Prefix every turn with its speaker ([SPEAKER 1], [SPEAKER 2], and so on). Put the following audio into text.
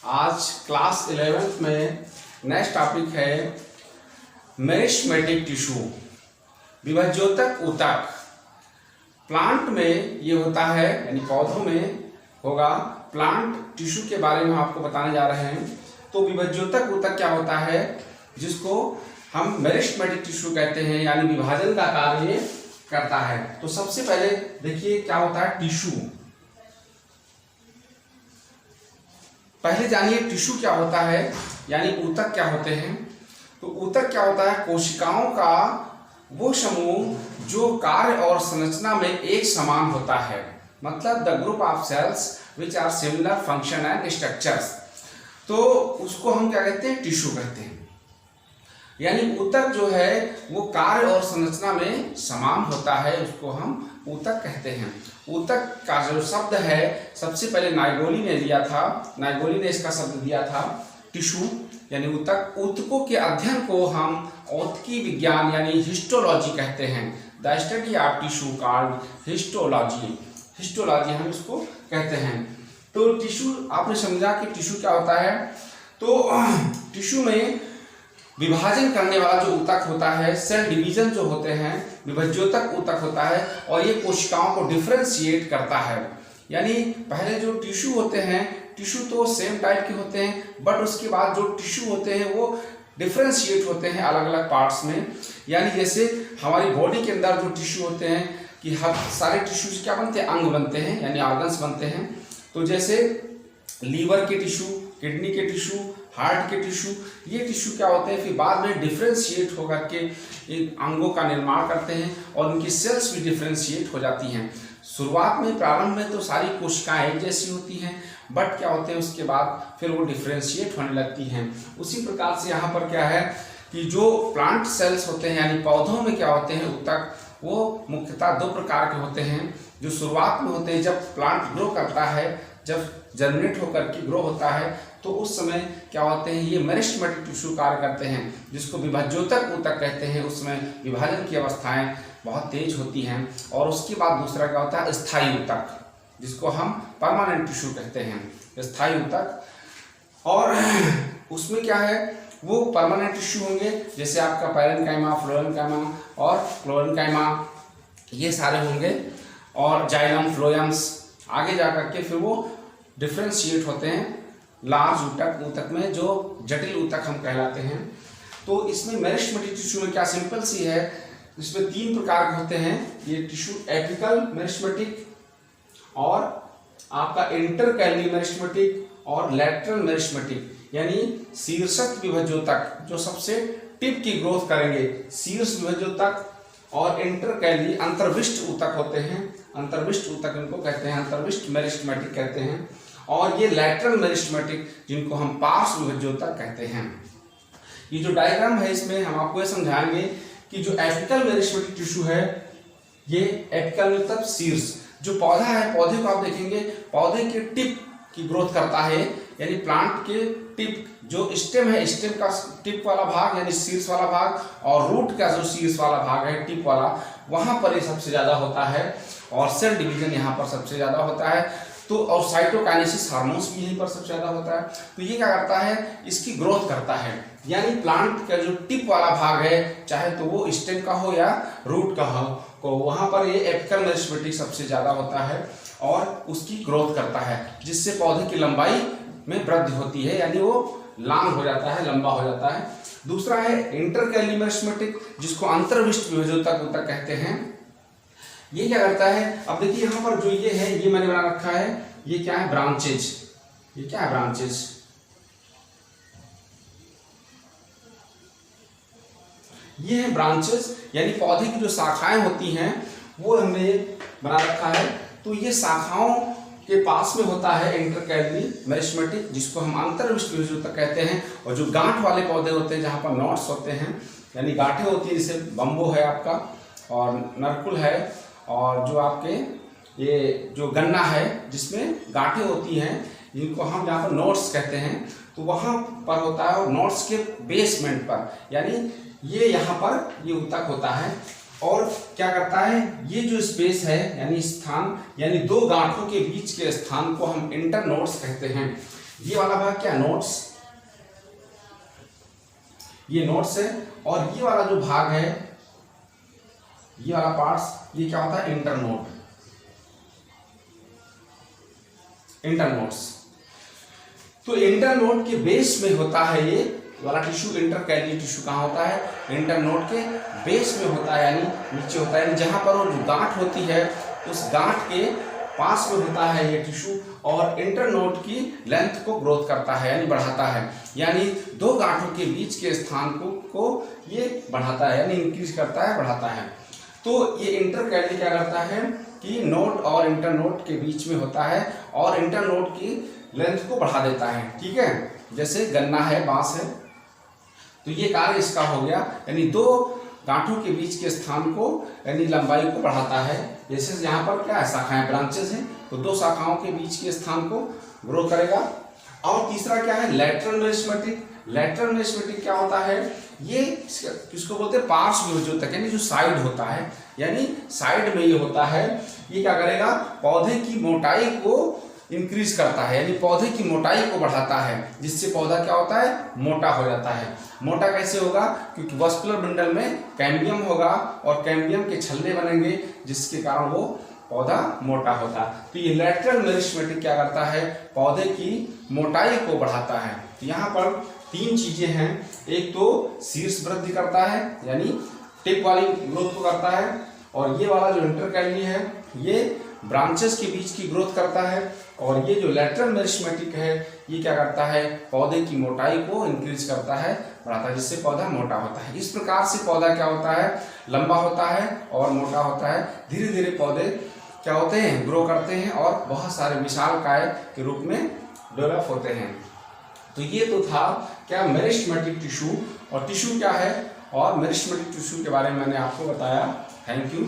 [SPEAKER 1] आज class 11th में next topic है मेरिस्टेमेटिक टिश्यू, विभज्योतक ऊतक। प्लांट में ये होता है, यानी पौधों में होगा। प्लांट टिश्यू के बारे में आपको बताने जा रहे हैं। तो विभज्योतक ऊतक क्या होता है, जिसको हम मेरिस्टेमेटिक टिश्यू कहते हैं, यानी विभाजन का कार्य करता है। तो सबसे पहले देखिए क्या होता है टिश्यू। पहले जानिए टिश्यू क्या होता है, यानी ऊतक क्या होते हैं। तो ऊतक क्या होता है, कोशिकाओं का वो समूह जो कार्य और संरचना में एक समान होता है, मतलब the group of cells which are similar function and structures. तो उसको हम क्या कहते हैं, टिश्यू कहते हैं। यानी ऊतक जो है वो कार्य और संरचना में समान होता है, उसको हम ऊतक कहते हैं। ऊतक का जो शब्द है सबसे पहले नाइगोली ने दिया था। नाइगोली ने इसका शब्द दिया था टिश्यू, यानी ऊतक। ऊतकों के अध्ययन को हम औतकी विज्ञान यानी हिस्टोलॉजी कहते हैं। The study of tissue called histology. Histology हम इसको कहते हैं। तो टिश्यू आपने समझा कि टिश्यू क्या होता है। तो टिश्यू में विभाजन करने वाला जो ऊतक होता है, सेल डिवीजन जो होते हैं, विभज्योतक ऊतक होता है, और ये कोशिकाओं को डिफरेंशिएट करता है। यानी पहले जो टिश्यू होते हैं, टिश्यू तो सेम टाइप के होते हैं, बट उसके बाद जो टिश्यू होते हैं वो डिफरेंशिएट होते हैं अलग अलग पार्ट्स में। यानी जैसे हमारी बॉडी के अंदर जो टिश्यू होते हैं कि हर सारे टिश्यू क्या बनते हैं, अंग बनते हैं, यानी ऑर्गन्स बनते हैं। तो जैसे लीवर के टिश्यू, किडनी के टिश्यू, हार्ट के टिश्यू, ये टिश्यू क्या होते हैं, फिर बाद में डिफरेंशिएट होकर के इन अंगों का निर्माण करते हैं और उनकी सेल्स भी डिफरेंशिएट हो जाती हैं। शुरुआत में, प्रारंभ में तो सारी कोशिकाएं एक जैसी होती हैं, बट क्या होते हैं उसके बाद फिर वो डिफरेंशिएट होने लगती हैं। उसी प्रकार से यहाँ पर क्या है कि जो प्लांट सेल्स होते हैं, यानी पौधों में क्या होते हैं ऊतक, वो मुख्यतः दो प्रकार के होते हैं। जो शुरुआत में होते हैं, जब प्लांट ग्रो करता है, जब जर्मिनेट होकर के ग्रो होता है, तो उस समय क्या होते हैं, ये मेरिस्टेमेटिक टिश्यू कार्य करते हैं, जिसको विभज्योतक ऊतक कहते हैं। उसमें विभाजन की अवस्थाएं बहुत तेज होती हैं। और उसके बाद दूसरा क्या होता है, स्थायी ऊतक, जिसको हम परमानेंट टिश्यू कहते हैं, स्थायी ऊतक। और उसमें क्या है, वो परमानेंट टिश्यू होंगे, जैसे आपका पैरेन्काइमा, फ्लोएम और क्लोरेन्काइमा, ये सारे होंगे, और जाइलम, फ्लोएम्स। आगे जाकर के फिर वो डिफरेंशिएट होते हैं लार्ज ऊतक में, जो जटिल ऊतक हम कहलाते हैं। तो इसमें मेरिस्टेमेटिक टिश्यू में क्या सिंपल सी है, इसमें तीन प्रकार के होते हैं ये टिश्यू। एपिकल मेरिस्टेमेटिक, और आपका इंटरकैली मेरिस्टेमेटिक, और लैटरल मेरिस्टेमेटिक, यानी शीर्षक विभज्योतक जो सबसे टिप की ग्रोथ करेंगे, शीर्ष विभज्योतक, और इंटरकैली अंतर्विष्ट ऊतक होते हैं। अंतर्विष्ट ऊतक इनको कहते हैं, अंतर्विष्ट मेरिस्टेमेटिक कहते हैं। और ये लैटरल मेरिस्टेमेटिक, जिनको हम पार्श्व विभज्योतक कहते हैं। ये जो डायग्राम है, इसमें हम आपको ये समझाएंगे कि जो एपिकल मेरिस्टेमेटिक टिश्यू है, ये एपिकल मतलब शीर्ष जो पौधा है, पौधे को आप देखेंगे, पौधे के टिप की ग्रोथ करता है, यानी प्लांट के टिप, जो स्टेम है, स्टेम का टिप वाला भाग यानी शीर्ष वाला भाग, और रूट का जो शीर्ष वाला भाग है टिप वाला, वहां पर ये सबसे ज्यादा होता है। और सेल डिवीजन यहाँ पर सबसे ज्यादा होता है। तो और साइटोकाइनेसिस हार्मोन्स भी यहीं पर सबसे ज्यादा होता है। तो ये क्या करता है, इसकी ग्रोथ करता है। यानी प्लांट का जो टिप वाला भाग है, चाहे तो वो स्टेम का हो या रूट का हो, तो वहां पर ये एपिकल मेरिस्टेमेटिक सबसे ज्यादा होता है और उसकी ग्रोथ करता है, जिससे पौधे की लंबाई में वृद्धि होती है, यानी वो लॉन्ग हो जाता है, लंबा हो जाता है। दूसरा है इंटरकैली मेरिस्टेमेटिक, जिसको अंतर्विष्ट विभज्योतक ऊतक कहते हैं। ये क्या करता है, अब देखिए यहाँ पर जो ये है, ये मैंने बना रखा है, ये क्या है, ब्रांचेज। ये क्या है, ब्रांचेज। ये है ब्रांचेज, यानी पौधे की जो शाखाएं होती हैं वो हमने बना रखा है। तो ये शाखाओं के पास में होता है इंटरकैली मेरिस्टेमेटिक, जिसको हम अंतर्विष्ट विभज्योतक कहते हैं। और जो गांठ वाले पौधे होते हैं, जहाँ पर नॉट्स होते हैं, यानी गांठें होती है, जैसे बम्बो है आपका, और नरकुल है, और जो आपके ये जो गन्ना है जिसमें गांठें होती हैं, जिनको हम यहाँ पर नोट्स कहते हैं, तो वहाँ पर होता है। और नोट्स के बेसमेंट पर, यानी ये यहाँ पर ये ऊतक होता है। और क्या करता है, ये जो स्पेस है यानी स्थान, यानी दो गांठों के बीच के स्थान को हम इंटरनोड्स कहते हैं। ये वाला भाग क्या, नोड्स, ये नोड्स है। और ये वाला जो भाग है, ये वाला पार्ट्स, ये क्या होता है, इंटरनोड, इंटरनोड्स। तो इंटरनोड के बेस में होता है ये वाला टिश्यू। इंटरकैली टिश्यू कहाँ होता है, इंटरनोड के बेस में होता है, यानी नीचे होता है, यानी जहां पर वो जो गांठ होती है उस गांठ के पास में होता है ये टिश्यू, और इंटरनोड की लेंथ को ग्रोथ करता है, यानी बढ़ाता है, यानी दो गांठों के बीच के स्थान को ये बढ़ाता है, यानी इंक्रीज करता है, बढ़ाता है। तो ये इंटरकैली क्या करता है कि नोड और इंटरनोड के बीच में होता है और इंटरनोड की लेंथ को बढ़ा देता है, ठीक है। जैसे गन्ना है, बांस है, तो ये कार्य इसका हो गया, यानी दो गांठों के बीच के स्थान को, यानी लंबाई को बढ़ाता है। जैसे यहाँ पर क्या है, शाखाएं, ब्रांचेस हैं, तो दो शाखाओं के बीच के स्थान को ग्रो करेगा। और तीसरा क्या है, लैटरल मेरिस्टेमेटिक। लैटरल मेरिस्टेमेटिक क्या होता है, ये किसको बोलते हैं, पार्श्व विभजोतक, यानी जो साइड होता है, यानी साइड में ये होता है। ये क्या करेगा, पौधे की मोटाई को इंक्रीज करता है, यानी पौधे की मोटाई को बढ़ाता है, जिससे पौधा क्या होता है, मोटा हो जाता है। मोटा कैसे होगा, क्योंकि वस्कुलर बंडल में कैम्बियम होगा और कैम्बियम के छल्ले बनेंगे, जिसके कारण वो पौधा मोटा होता है। तो ये लैटरल मेरिस्टेमेटिक क्या करता है, पौधे की मोटाई को बढ़ाता है। तो यहाँ पर तीन चीजें हैं, एक तो शीर्ष वृद्धि करता है, यानी टिप वाली ग्रोथ को करता है, और ये वाला जो इंटरकैली है ये ब्रांचेस के बीच की ग्रोथ करता है, और ये जो लैटरल मेरिस्टेमेटिक है ये क्या करता है, पौधे की मोटाई को इंक्रीज करता है, बढ़ाता है, जिससे पौधा मोटा होता है। इस प्रकार से पौधा क्या होता है, लंबा होता है और मोटा होता है। धीरे धीरे पौधे क्या होते हैं, ग्रो करते हैं और बहुत सारे विशालकाय के रूप में डेवलप होते हैं। तो ये तो था क्या, मेरिस्टेमेटिक टिश्यू, और टिश्यू क्या है और मेरिस्टेमेटिक टिश्यू के बारे में मैंने आपको बताया। Thank you.